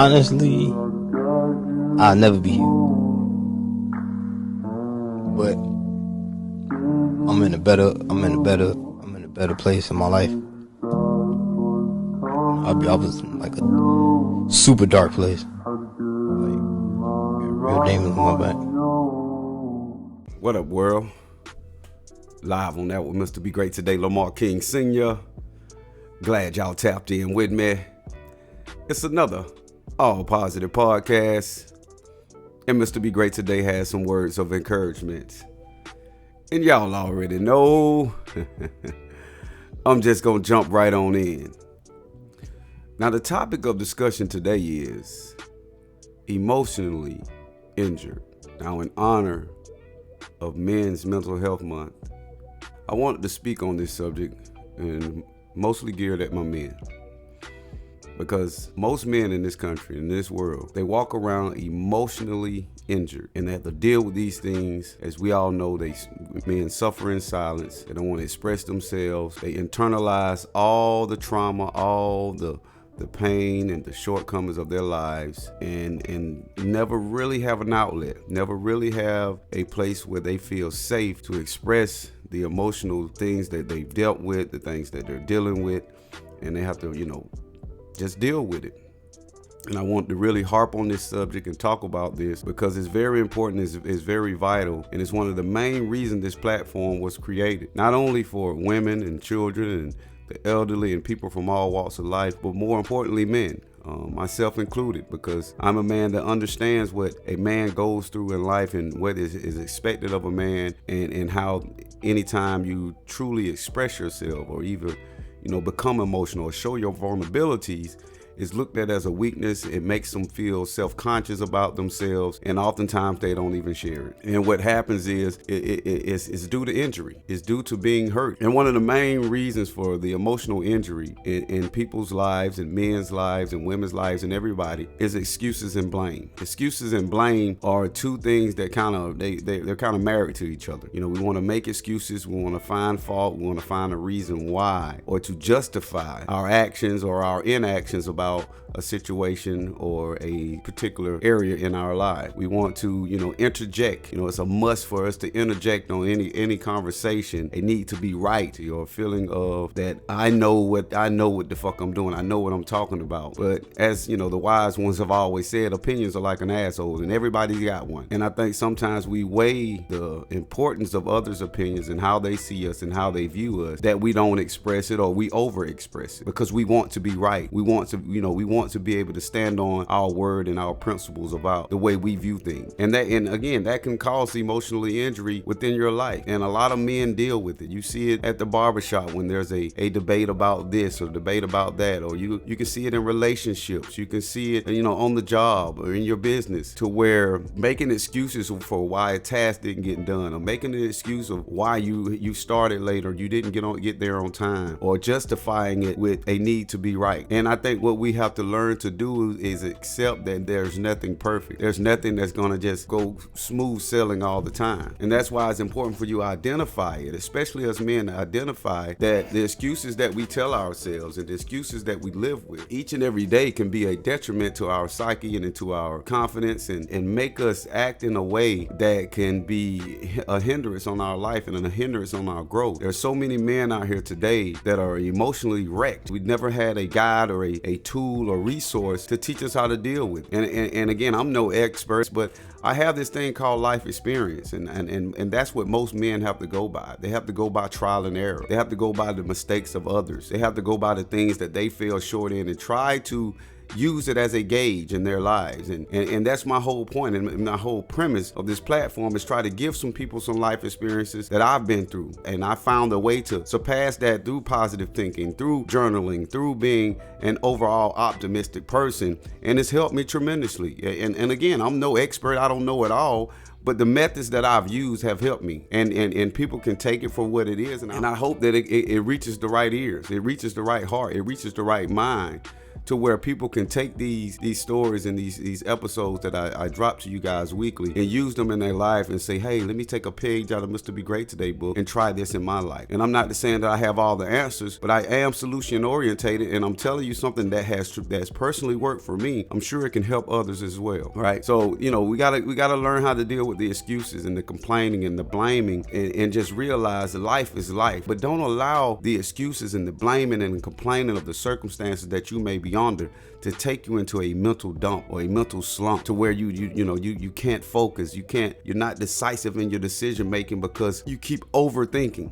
Honestly, I'll never be you, but I'm in a better place in my life. I was in like a super dark place, like real demons in my back. What up, world? Live on that with Mr. Be Great today, Lamar King Sr. Glad y'all tapped in with me. It's another all positive podcast. And Mr. Be Great today has some words of encouragement. And y'all already know, I'm just going to jump right on in. Now, the topic of discussion today is emotionally injured. Now, in honor of Men's Mental Health Month, I wanted to speak on this subject and mostly geared at my men. Because most men in this country, in this world, they walk around emotionally injured and they have to deal with these things. As we all know, men suffer in silence. They don't want to express themselves. They internalize all the trauma, all the pain and the shortcomings of their lives and never really have an outlet, never really have a place where they feel safe to express the emotional things that they've dealt with, the things that they're dealing with, and they have to, just deal with it. And I want to really harp on this subject and talk about this because it's very important, it's very vital, and it's one of the main reasons this platform was created. Not only for women and children and the elderly and people from all walks of life, but more importantly, men. Myself included, because I'm a man that understands what a man goes through in life and what is expected of a man, and how anytime you truly express yourself or even become emotional or show your vulnerabilities is looked at as a weakness. It makes them feel self-conscious about themselves, and oftentimes they don't even share it. And what happens is it's due to injury. It's due to being hurt. And one of the main reasons for the emotional injury in people's lives and men's lives and women's lives and everybody is excuses and blame. Excuses and blame are two things that they're kind of married to each other. We want to make excuses. We want to find fault. We want to find a reason why, or to justify our actions or our inactions about a situation or a particular area in our life. We want to, interject. It's a must for us to interject on any conversation. A need to be right, or a feeling of that I know what the fuck I'm doing. I know what I'm talking about. But as the wise ones have always said, opinions are like an asshole, and everybody's got one. And I think sometimes we weigh the importance of others' opinions and how they see us and how they view us, that we don't express it or we over express it because we want to be right. We want to be able to stand on our word and our principles about the way we view things. And again, that can cause emotionally injury within your life. And a lot of men deal with it. You see it at the barbershop when there's a debate about this or debate about that, or you can see it in relationships. You can see it, on the job or in your business, to where making excuses for why a task didn't get done, or making an excuse of why you started late or you didn't get there on time, or justifying it with a need to be right. And I think what we have to learn to do is accept that there's nothing perfect. There's nothing that's going to just go smooth sailing all the time. And that's why it's important for you to identify it, especially as men, to identify that the excuses that we tell ourselves and the excuses that we live with each and every day can be a detriment to our psyche and into our confidence, and make us act in a way that can be a hindrance on our life and a hindrance on our growth. There's so many men out here today that are emotionally wrecked. We never had a guide or a tool or resource to teach us how to deal with it. And again, I'm no expert, but I have this thing called life experience, and that's what most men have to go by. They have to go by trial and error. They have to go by the mistakes of others. They have to go by the things that they fell short in and try to use it as a gauge in their lives. And that's my whole point, and my whole premise of this platform is try to give some people some life experiences that I've been through. And I found a way to surpass that through positive thinking, through journaling, through being an overall optimistic person. And it's helped me tremendously. And again, I'm no expert. I don't know it all. But the methods that I've used have helped me, and people can take it for what it is. And I hope that it reaches the right ears. It reaches the right heart. It reaches the right mind to where people can take these stories and these episodes that I drop to you guys weekly and use them in their life and say, hey, let me take a page out of Mr. Be Great Today book and try this in my life. And I'm not saying that I have all the answers, but I am solution orientated, and I'm telling you something that's personally worked for me. I'm sure it can help others as well, right? So, we gotta learn how to deal with the excuses and the complaining and the blaming, and just realize that life is life. But don't allow the excuses and the blaming and the complaining of the circumstances that you may be under to take you into a mental dump or a mental slump to where you can't focus, you're not decisive in your decision making because you keep overthinking.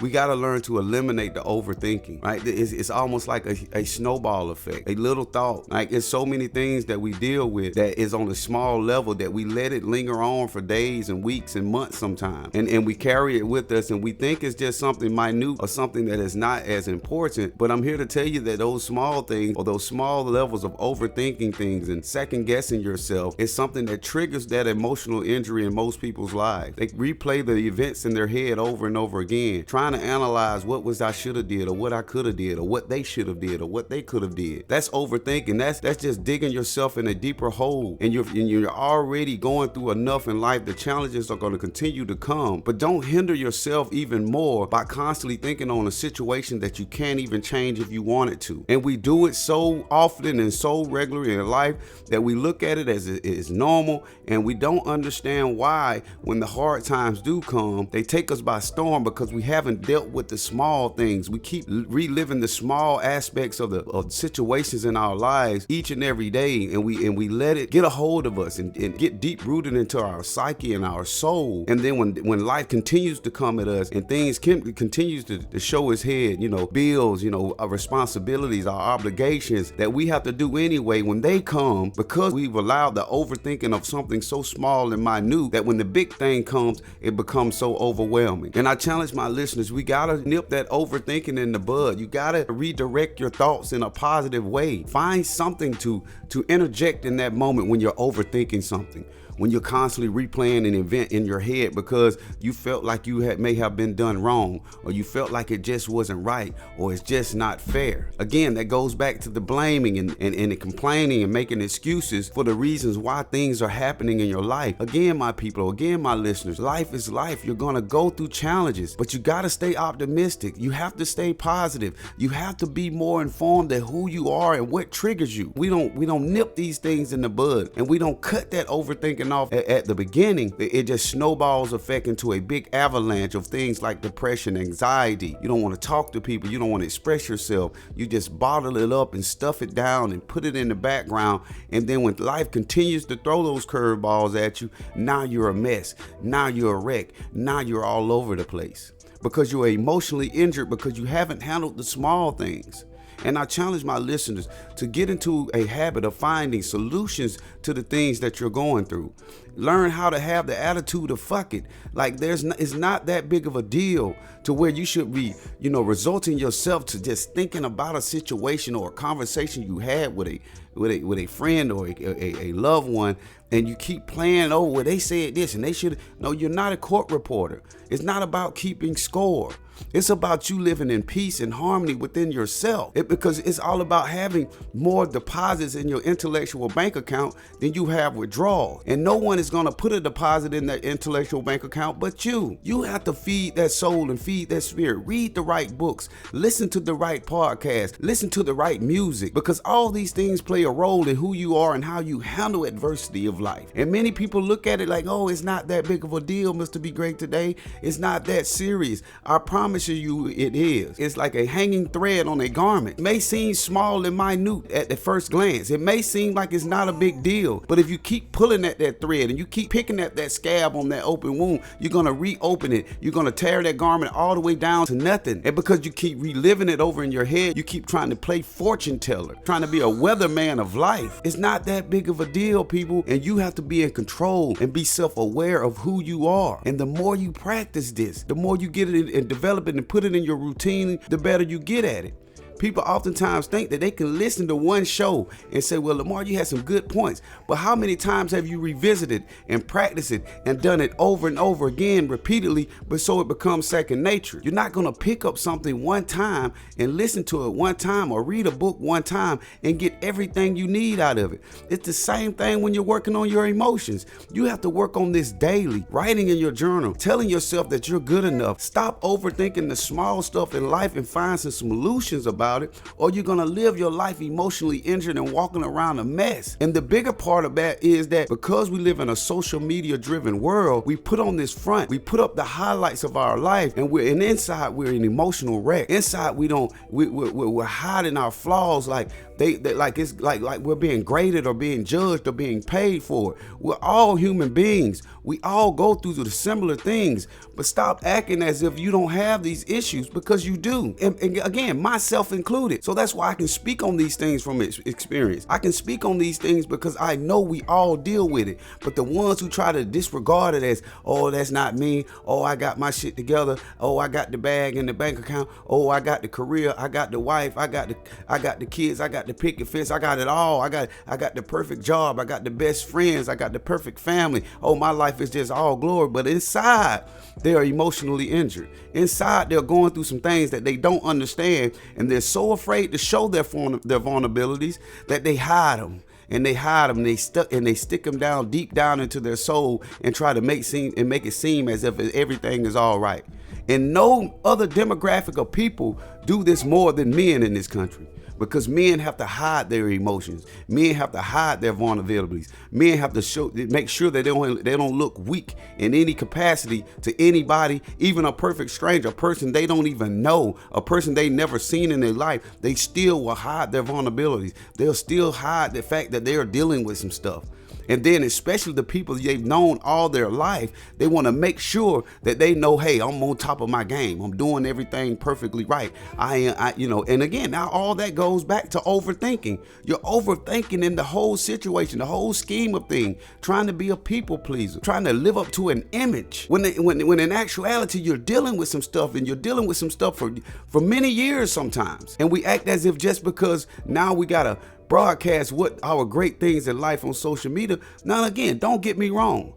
We got to learn to eliminate the overthinking, right? It's almost like a snowball effect, a little thought. Like, it's so many things that we deal with that is on a small level that we let it linger on for days and weeks and months sometimes. And we carry it with us, and we think it's just something minute or something that is not as important. But I'm here to tell you that those small things or those small levels of overthinking things and second guessing yourself is something that triggers that emotional injury in most people's lives. They replay the events in their head over and over again, trying to analyze what was I should have did or what I could have did or what they should have did or what they could have did. That's overthinking. That's just digging yourself in a deeper hole, and you're already going through enough in life. The challenges are going to continue to come, but don't hinder yourself even more by constantly thinking on a situation that you can't even change if you wanted to. And we do it so often and so regularly in life that we look at it as it's normal, and we don't understand why when the hard times do come, they take us by storm because we haven't dealt with the small things. We keep reliving the small aspects of situations in our lives each and every day, and we let it get a hold of us and get deep rooted into our psyche and our soul. And then when life continues to come at us and things continues to show its head, bills, our responsibilities, our obligations that we have to do anyway, when they come, because we've allowed the overthinking of something so small and minute that when the big thing comes, it becomes so overwhelming. And I challenge my listeners, we gotta nip that overthinking in the bud. You gotta redirect your thoughts in a positive way. Find something to interject in that moment when you're overthinking something, when you're constantly replaying an event in your head because you felt like you may have been done wrong, or you felt like it just wasn't right, or it's just not fair. Again, that goes back to the blaming and the complaining and making excuses for the reasons why things are happening in your life. Again, my people, again, my listeners, life is life. You're gonna go through challenges, but you gotta stay optimistic. You have to stay positive. You have to be more informed of who you are and what triggers you. We don't nip these things in the bud, and we don't cut that overthinking off at the beginning. It just snowballs effect into a big avalanche of things like depression, anxiety. You don't want to talk to people. You don't want to express yourself. You just bottle it up and stuff it down and put it in the background. And then when life continues to throw those curveballs at you, now you're a mess. Now you're a wreck. Now you're all over the place because you're emotionally injured because you haven't handled the small things. And I challenge my listeners to get into a habit of finding solutions to the things that you're going through. Learn how to have the attitude of fuck it. Like it's not that big of a deal to where you should be, resulting yourself to just thinking about a situation or a conversation you had with a friend or a loved one, and you keep playing, oh, well, they said this and they should. No, you're not a court reporter. It's not about keeping score. It's about you living in peace and harmony within yourself. Because it's all about having more deposits in your intellectual bank account than you have withdrawals. And no one is going to put a deposit in that intellectual bank account but you. You have to feed that soul and feed that spirit. Read the right books. Listen to the right podcast. Listen to the right music. Because all these things play a role in who you are and how you handle adversity of life. And many people look at it like, oh, it's not that big of a deal, Mr. Be Great Today. It's not that serious. I promise you it is. It's like a hanging thread on a garment. It may seem small and minute at the first glance. It may seem like it's not a big deal, but if you keep pulling at that thread and you keep picking at that scab on that open wound, you're going to reopen it. You're going to tear that garment all the way down to nothing. And because you keep reliving it over in your head, you keep trying to play fortune teller, trying to be a weatherman of life. It's not that big of a deal, people, and you have to be in control and be self-aware of who you are. And the more you practice this, the more you get it and develop it and put it in your routine, the better you get at it. People oftentimes think that they can listen to one show and say, well, Lamar, you had some good points. But how many times have you revisited and practiced it and done it over and over again repeatedly, but so it becomes second nature? You're not going to pick up something one time and listen to it one time or read a book one time and get everything you need out of it. It's the same thing when you're working on your emotions. You have to work on this daily, writing in your journal, telling yourself that you're good enough. Stop overthinking the small stuff in life and find some solutions about it, or you're going to live your life emotionally injured and walking around a mess. And the bigger part of that is that because we live in a social media driven world, we put on this front, we put up the highlights of our life, and inside we're an emotional wreck. Inside we're hiding our flaws like it's like we're being graded or being judged or being paid for it. We're all human beings. We all go through the similar things, but stop acting as if you don't have these issues, because you do. And again, myself included. So that's why I can speak on these things from experience. I can speak on these things because I know we all deal with it. But the ones who try to disregard it as, oh, that's not me. Oh, I got my shit together. Oh, I got the bag in the bank account. Oh, I got the career. I got the wife. I got the kids. I got the picket fence. I got it all. I got the perfect job. I got the best friends. I got the perfect family. Oh, my life is just all glory. But inside, they are emotionally injured. Inside, they're going through some things that they don't understand, and they're so afraid to show their vulnerabilities that they hide them. And they hide them, and they stick them down deep down into their soul and try to make it seem as if everything is all right. And no other demographic of people do this more than men in this country. Because men have to hide their emotions. Men have to hide their vulnerabilities. Men have to make sure that they don't look weak in any capacity to anybody, even a perfect stranger, a person they don't even know, a person they never seen in their life. They still will hide their vulnerabilities. They'll still hide the fact that they are dealing with some stuff. And then especially the people they've known all their life, they want to make sure that they know, hey, I'm on top of my game. I'm doing everything perfectly right. And again, now all that goes back to overthinking. You're overthinking in the whole situation, the whole scheme of things, trying to be a people pleaser, trying to live up to an image. When in actuality, you're dealing with some stuff, and you're dealing with some stuff for many years sometimes. And we act as if just because now we got to broadcast what our great things in life on social media. Now, again, don't get me wrong.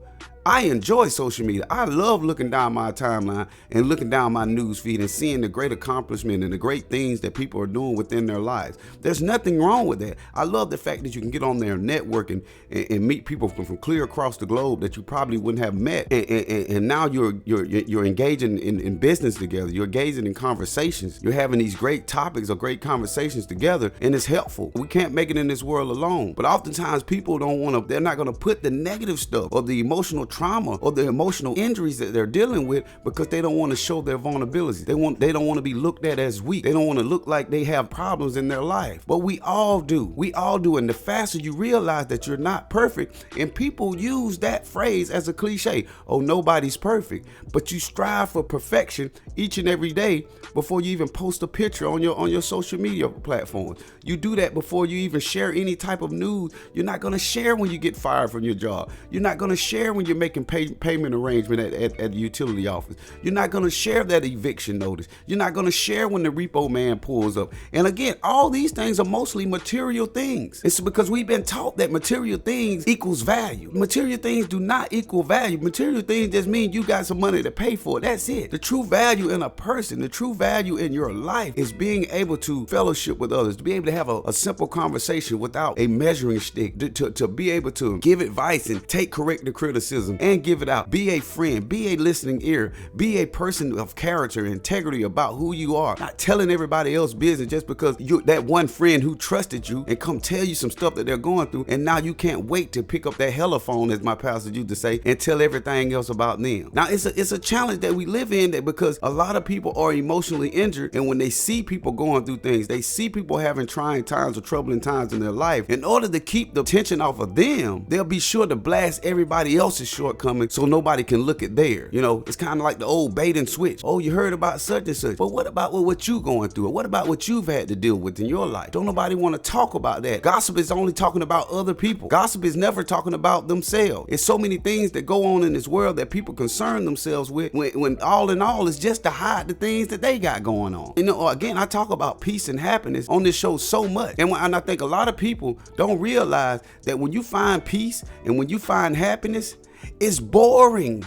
I enjoy social media. I love looking down my timeline and looking down my news feed and seeing the great accomplishment and the great things that people are doing within their lives. There's nothing wrong with that. I love the fact that you can get on there and network and meet people from clear across the globe that you probably wouldn't have met. And now you're engaging in business together. You're engaging in conversations. You're having these great topics or great conversations together, and it's helpful. We can't make it in this world alone. But oftentimes people they're not going to put the negative stuff or the emotional trauma or the emotional injuries that they're dealing with, because they don't want to show their vulnerabilities. They don't want to be looked at as weak. They don't want to look like they have problems in their life. But we all do. We all do. And the faster you realize that you're not perfect, and people use that phrase as a cliche, oh, nobody's perfect, but you strive for perfection each and every day before you even post a picture on your social media platforms. You do that before you even share any type of news. You're not going to share when you get fired from your job. You're not going to share when you're making payment arrangement at the utility office. You're not going to share that eviction notice. You're not going to share when the repo man pulls up. And again, all these things are mostly material things. It's because we've been taught that material things equals value. Material things do not equal value. Material things just mean you got some money to pay for it. That's it. The true value in a person, the true value in your life is being able to fellowship with others, to be able to have a simple conversation without a measuring stick, to be able to give advice and take corrective criticism and give it out. Be a friend, be a listening ear, be a person of character, integrity about who you are. Not telling everybody else business just because you're that one friend who trusted you and come tell you some stuff that they're going through, and now you can't wait to pick up that telephone, as my pastor used to say, and tell everything else about them. Now it's a challenge that we live in, that because a lot of people are emotionally injured, and when they see people going through things, they see people having trying times or troubling times in their life, in order to keep the tension off of them, they'll be sure to blast everybody else's shortcomings so nobody can look at theirs. You know, it's kind of like the old bait and switch. Oh, you heard about such and such, but what about what you going through? Or what about what you've had to deal with in your life? Don't nobody want to talk about that. Gossip is only talking about other people. Gossip is never talking about themselves. It's so many things that go on in this world that people concern themselves with when all in all is just to hide the things that they got going on. You know, again, I talk about peace and happiness on this show so much. And I think a lot of people don't realize that when you find peace and when you find happiness, it's boring.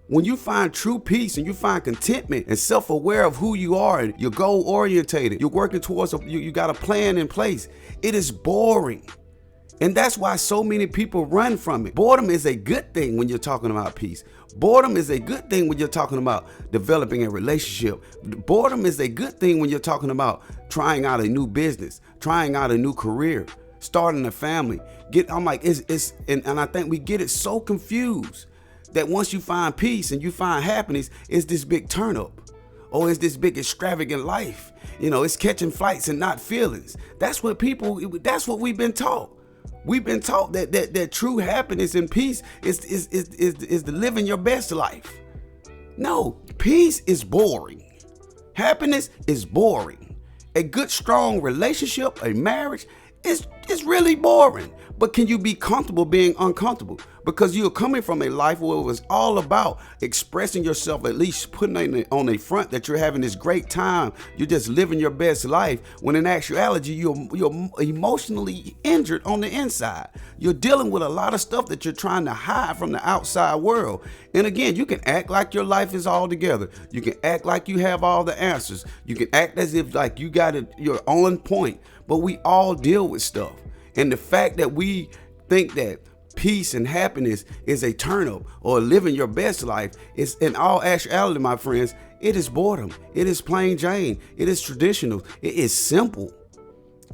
When you find true peace and you find contentment and self-aware of who you are and you're goal-orientated, you're working towards, you got a plan in place, it is boring. And that's why so many people run from it. Boredom is a good thing when you're talking about peace. Boredom is a good thing when you're talking about developing a relationship. Boredom is a good thing when you're talking about trying out a new business, trying out a new career, starting a family. I'm like, and I think we get it so confused that once you find peace and you find happiness, it's this big turn up. Oh, it's this big extravagant life. You know, it's catching flights and not feelings. That's what we've been taught. We've been taught that true happiness and peace is the living your best life. No, peace is boring. Happiness is boring. A good, strong relationship, a marriage, is really boring. But can you be comfortable being uncomfortable? Because you're coming from a life where it was all about expressing yourself, at least putting on a front that you're having this great time. You're just living your best life. When in actuality, you're emotionally injured on the inside. You're dealing with a lot of stuff that you're trying to hide from the outside world. And again, you can act like your life is all together. You can act like you have all the answers. You can act as if like you got it, you're on point. But we all deal with stuff. And the fact that we think that peace and happiness is a turn up or living your best life is, in all actuality, my friends, it is boredom. It is plain Jane. It is traditional. It is simple.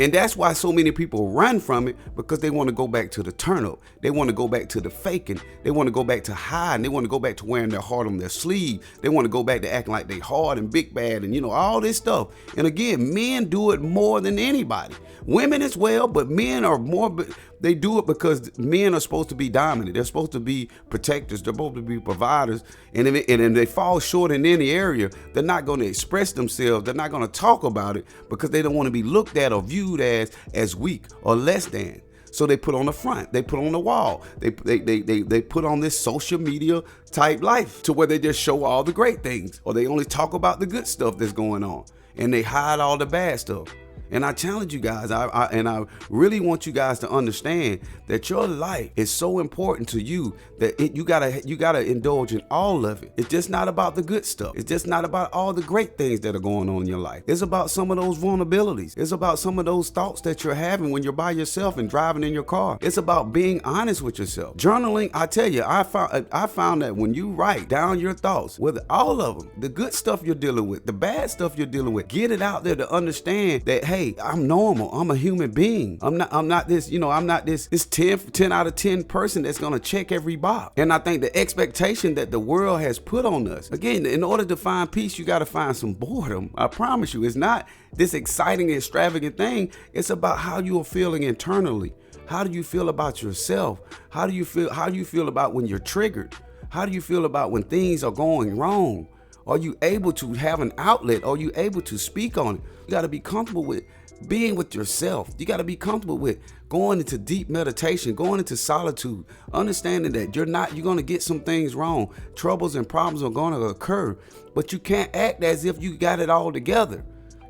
And that's why so many people run from it, because they want to go back to the turn up. They want to go back to the faking. They want to go back to hiding. They want to go back to wearing their heart on their sleeve. They want to go back to acting like they hard and big bad and, you know, all this stuff. And again, men do it more than anybody. Women as well, but men are more, they do it because men are supposed to be dominant. They're supposed to be protectors. They're supposed to be providers. And if they fall short in any area, they're not going to express themselves. They're not going to talk about it because they don't want to be looked at or viewed as weak or less than. So they put on the front, they put on the wall, they put on this social media type life to where they just show all the great things, or they only talk about the good stuff that's going on and they hide all the bad stuff. And I challenge you guys, I really want you guys to understand that your life is so important to you that you gotta indulge in all of it. It's just not about the good stuff. It's just not about all the great things that are going on in your life. It's about some of those vulnerabilities. It's about some of those thoughts that you're having when you're by yourself and driving in your car. It's about being honest with yourself. Journaling, I tell you, I found that when you write down your thoughts, with all of them, the good stuff you're dealing with, the bad stuff you're dealing with, get it out there to understand that, hey, I'm normal. I'm a human being. I'm not this, I'm not this 10 out of 10 person that's going to check every box. And I think the expectation that the world has put on us, again, in order to find peace, you got to find some boredom. I promise you, it's not this exciting, extravagant thing. It's about how you are feeling internally. How do you feel about yourself? How do you feel about when you're triggered? How do you feel about when things are going wrong? Are you able to have an outlet? Are you able to speak on it? You got to be comfortable with being with yourself. You got to be comfortable with going into deep meditation, going into solitude, understanding that you're going to get some things wrong. Troubles and problems are going to occur, but you can't act as if you got it all together.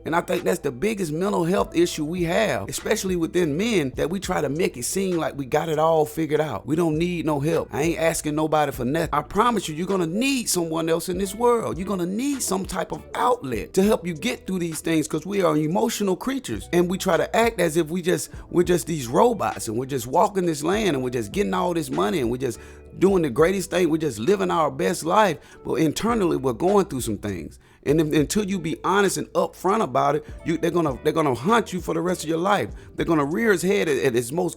And I think that's the biggest mental health issue we have, especially within men, that we try to make it seem like we got it all figured out. We don't need no help. I ain't asking nobody for nothing. I promise you, you're going to need someone else in this world. You're going to need some type of outlet to help you get through these things, because we are emotional creatures, and we try to act as if we're just these robots, and we're just walking this land, and we're just getting all this money, and we're just doing the greatest thing. We're just living our best life, but internally we're going through some things. And until you be honest and upfront about it, they're gonna hunt you for the rest of your life. They're gonna rear his head at its most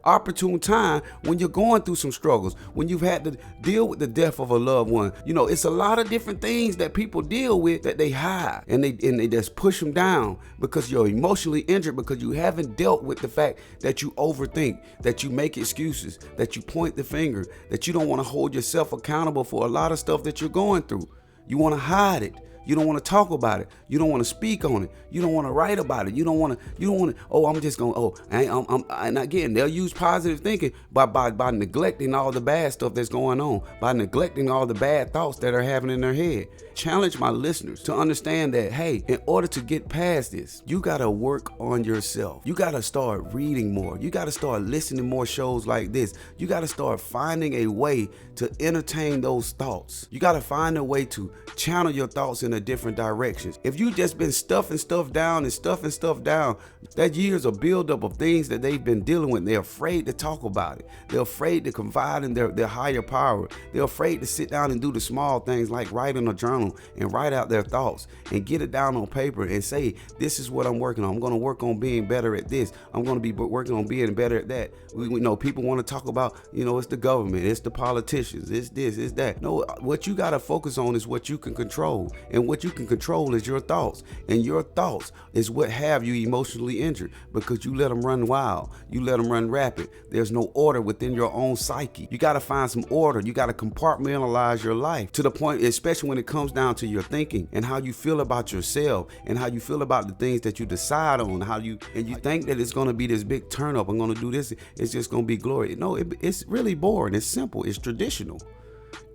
opportune time when you're going through some struggles, when you've had to deal with the death of a loved one. It's a lot of different things that people deal with that they hide, and they just push them down because you're emotionally injured, because you haven't dealt with the fact that you overthink, that you make excuses, that you point the finger, that that you don't want to hold yourself accountable for a lot of stuff that you're going through. You want to hide it. You don't want to talk about it. You don't want to speak on it. You don't want to write about it. You don't want to, oh, I'm just going, oh, and again, they'll use positive thinking by neglecting all the bad stuff that's going on, by neglecting all the bad thoughts that are having in their head. Challenge my listeners to understand that, hey, in order to get past this, you got to work on yourself. You got to start reading more. You got to start listening to more shows like this. You got to start finding a way to entertain those thoughts. You got to find a way to channel your thoughts in a different directions. If you just been stuffing stuff down, that years of buildup of things that they've been dealing with, they're afraid to talk about it. They're afraid to confide in their higher power. They're afraid to sit down and do the small things like write in a journal and write out their thoughts and get it down on paper and say, this is what I'm working on. I'm going to work on being better at this. I'm going to be working on being better at that. We know people want to talk about, it's the government, it's the politicians, it's this, it's that. No, what you got to focus on is what you can control. And what you can control is your thoughts. And your thoughts is what have you emotionally injured because you let them run wild. You let them run rapid. There's no order within your own psyche. You got to find some order. You got to compartmentalize your life to the point, especially when it comes down to your thinking and how you feel about yourself and how you feel about the things that you decide on, and you think that it's going to be this big turn up. I'm going to do this. It's just going to be glory. No, it's really boring. It's simple. It's traditional.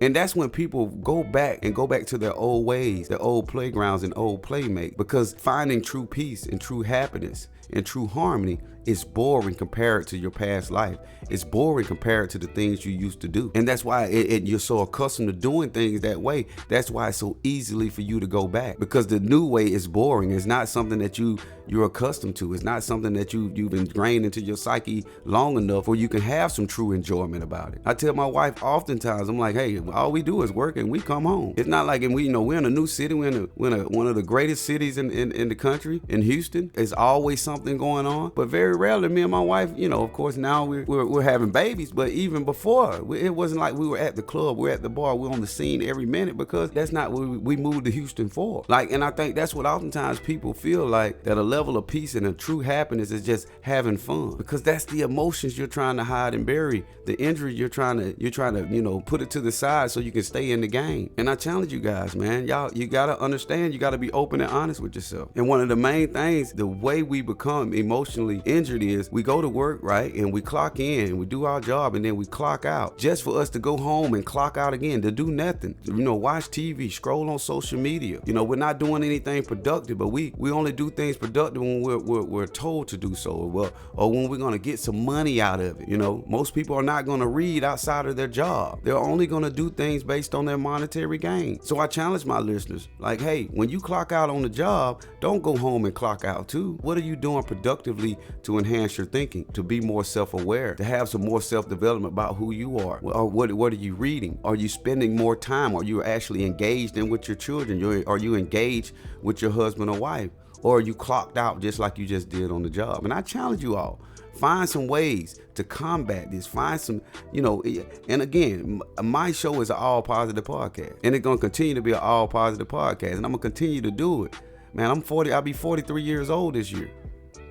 And that's when people go back to their old ways, their old playgrounds and old playmates, because finding true peace and true happiness and true harmony is boring compared to your past life. It's boring compared to the things you used to do. And that's why you're so accustomed to doing things that way. That's why it's so easily for you to go back, because the new way is boring. It's not something that you're accustomed to. It's not something that you've ingrained into your psyche long enough where you can have some true enjoyment about it. I tell my wife oftentimes, I'm like, hey, all we do is work and we come home. It's not like, and we're in a new city. We're in one of the greatest cities in the country, in Houston. There's always something going on, but very rarely me and my wife, of course now we're having babies, but even before, it wasn't like we were at the club, we're at the bar, we're on the scene every minute, because that's not what we moved to Houston for. And I think that's what oftentimes people feel like, that a level of peace and a true happiness is just having fun, because that's the emotions you're trying to hide and bury, the injury you're trying to put it to the side so you can stay in the game. And I challenge you guys, man, you gotta understand, you gotta be open and honest with yourself. And one of the main things, the way we become emotionally injured is we go to work, right, and we clock in, we do our job, and then we clock out, just for us to go home and clock out again, to do nothing, watch TV, scroll on social media. We're not doing anything productive, but we only do things productive when we're told to do so, or when we're going to get some money out of it. Most people are not going to read outside of their job. They're only going to do things based on their monetary gain. So I challenge my listeners, like, hey, when you clock out on the job, don't go home and clock out too. What are you doing productively to enhance your thinking, to be more self-aware, to have some more self-development about who you are? Or what are you reading? Are you spending more time? Are you actually engaged in with your children? Are you engaged with your husband or wife? Or are you clocked out just like you just did on the job? And I challenge you all, find some ways to combat this. Find some, and again, my show is an all positive podcast, and it's going to continue to be an all positive podcast, and I'm going to continue to do it. Man, I'll be 43 years old this year.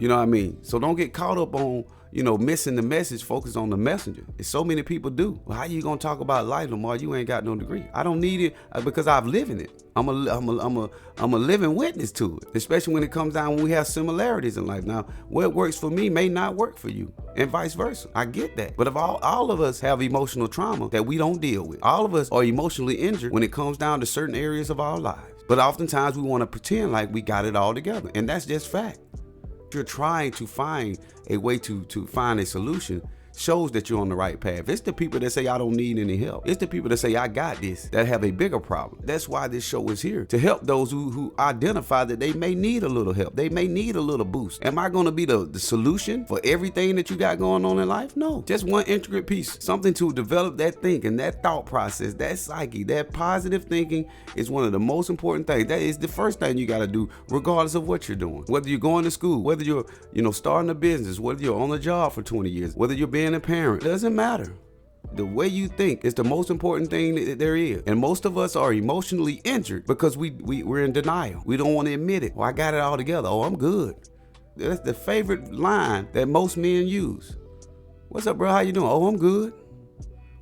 You know what I mean? So don't get caught up on, missing the message. Focus on the messenger. And so many people do. Well, how you gonna talk about life, Lamar? You ain't got no degree. I don't need it because I've lived in it. I'm a living witness to it. Especially when it comes down when we have similarities in life. Now, what works for me may not work for you, and vice versa. I get that. But if all of us have emotional trauma that we don't deal with, all of us are emotionally injured when it comes down to certain areas of our lives. But oftentimes we want to pretend like we got it all together, and that's just fact. You're trying to find a way to find a solution shows that you're on the right path. It's the people that say I don't need any help. It's the people that say I got this that have a bigger problem. That's why this show is here, to help those who identify that they may need a little help. They may need a little boost. Am I going to be the solution for everything that you got going on in life? No, just one intricate piece, something to develop that thinking, that thought process, that psyche, that positive thinking is one of the most important things. That is the first thing you got to do, regardless of what you're doing. Whether you're going to school, whether you're, starting a business, whether you're on a job for 20 years, whether you're being a parent, doesn't matter. The way you think is the most important thing that there is. And most of us are emotionally injured because we're in denial. We don't want to admit it. I got it all together. I'm good. That's the favorite line that most men use. What's up, bro? How you doing? I'm good.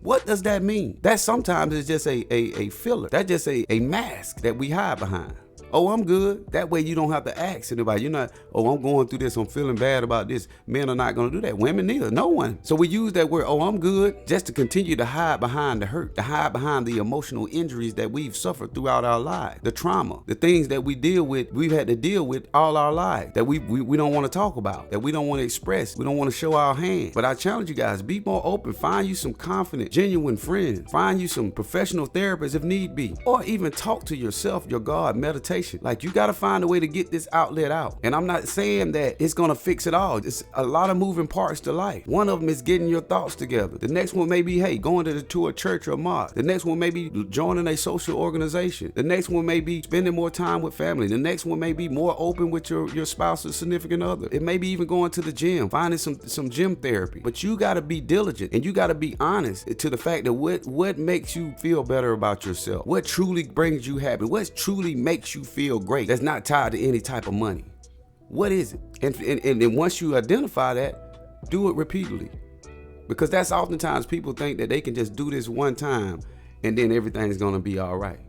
What does that mean? That sometimes is just a filler. That's just a mask that we hide behind. Oh, I'm good. That way you don't have to ask anybody. You're not, oh, I'm going through this. I'm feeling bad about this. Men are not going to do that. Women neither. No one. So we use that word, oh, I'm good, just to continue to hide behind the hurt, to hide behind the emotional injuries that we've suffered throughout our lives, the trauma, the things that we've had to deal with all our lives, that we don't want to talk about, that we don't want to express. We don't want to show our hand. But I challenge you guys, be more open. Find you some confident, genuine friends. Find you some professional therapists if need be. Or even talk to yourself, your God, meditation. Like, you got to find a way to get this outlet out. And I'm not saying that it's going to fix it all. It's a lot of moving parts to life. One of them is getting your thoughts together. The next one may be, hey, going to a church or a mosque. The next one may be joining a social organization. The next one may be spending more time with family. The next one may be more open with your spouse or significant other. It may be even going to the gym, finding some gym therapy. But you got to be diligent and you got to be honest to the fact that what makes you feel better about yourself, what truly brings you happy, what truly makes you feel great, that's not tied to any type of money. What is it? And once you identify that, do it repeatedly. Because that's oftentimes people think that they can just do this one time and then everything's going to be all right.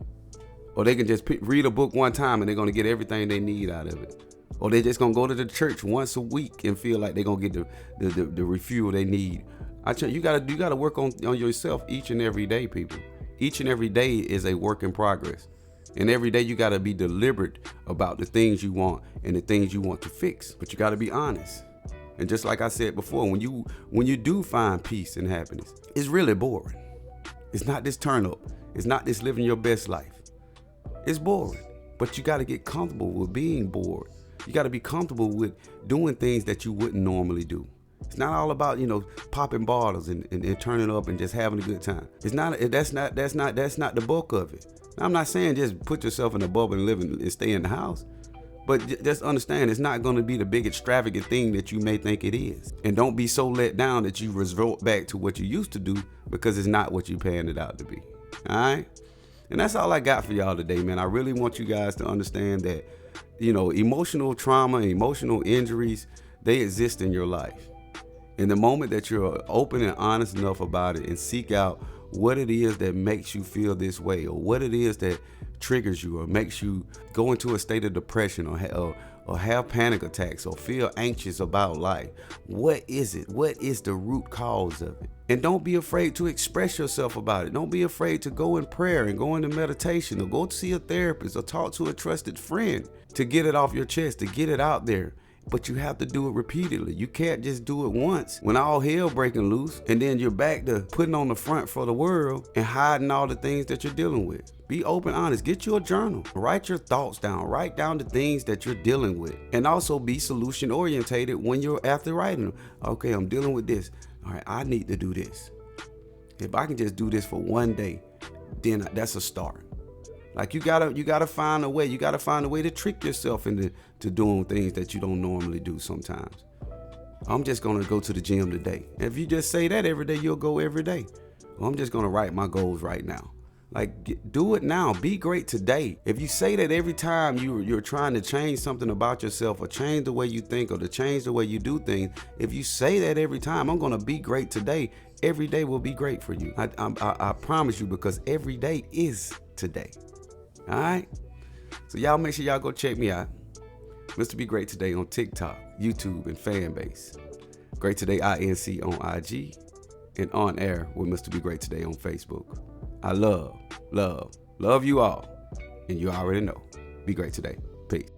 Or they can just read a book one time and they're going to get everything they need out of it. Or they're just going to go to the church once a week and feel like they're going to get the refuel they need. You got to work on yourself each and every day, people. Each and every day is a work in progress. And every day you got to be deliberate about the things you want and the things you want to fix. But you got to be honest. And just like I said before, when you do find peace and happiness, it's really boring. It's not this turn up. It's not this living your best life. It's boring. But you got to get comfortable with being bored. You got to be comfortable with doing things that you wouldn't normally do. It's not all about, popping bottles and turning up and just having a good time. That's not the bulk of it. I'm not saying just put yourself in a bubble and live and stay in the house, but just understand it's not going to be the big extravagant thing that you may think it is. And don't be so let down that you resort back to what you used to do because it's not what you're paying it out to be. All right? And that's all I got for y'all today, man. I really want you guys to understand that, emotional trauma and emotional injuries, they exist in your life. In the moment that you're open and honest enough about it and seek out what it is that makes you feel this way, or what it is that triggers you or makes you go into a state of depression or have panic attacks or feel anxious about life. What is it? What is the root cause of it? And don't be afraid to express yourself about it. Don't be afraid to go in prayer and go into meditation or go to see a therapist or talk to a trusted friend to get it off your chest, to get it out there. But you have to do it repeatedly. You can't just do it once when all hell breaking loose and then you're back to putting on the front for the world and hiding all the things that you're dealing with. Be open, honest. Get you a journal. Write your thoughts down. Write down the things that you're dealing with. And also be solution orientated when you're after writing them. Okay, I'm dealing with this. All right, I need to do this. If I can just do this for one day, then that's a start. Like you gotta find a way. You gotta find a way to trick yourself into doing things that you don't normally do sometimes. I'm just gonna go to the gym today. And if you just say that every day, you'll go every day. Well, I'm just gonna write my goals right now. Do it now. Be great today. If you say that every time you're trying to change something about yourself or change the way you think or to change the way you do things, if you say that every time, I'm gonna be great today, every day will be great for you. I promise you, because every day is today. All right, so y'all make sure y'all go check me out, Mr. Be Great Today on TikTok, YouTube, and Fanbase. Great Today INC on IG, and On Air with Mr. Be Great Today on Facebook. I love you all, and you already know. Be great today. Peace.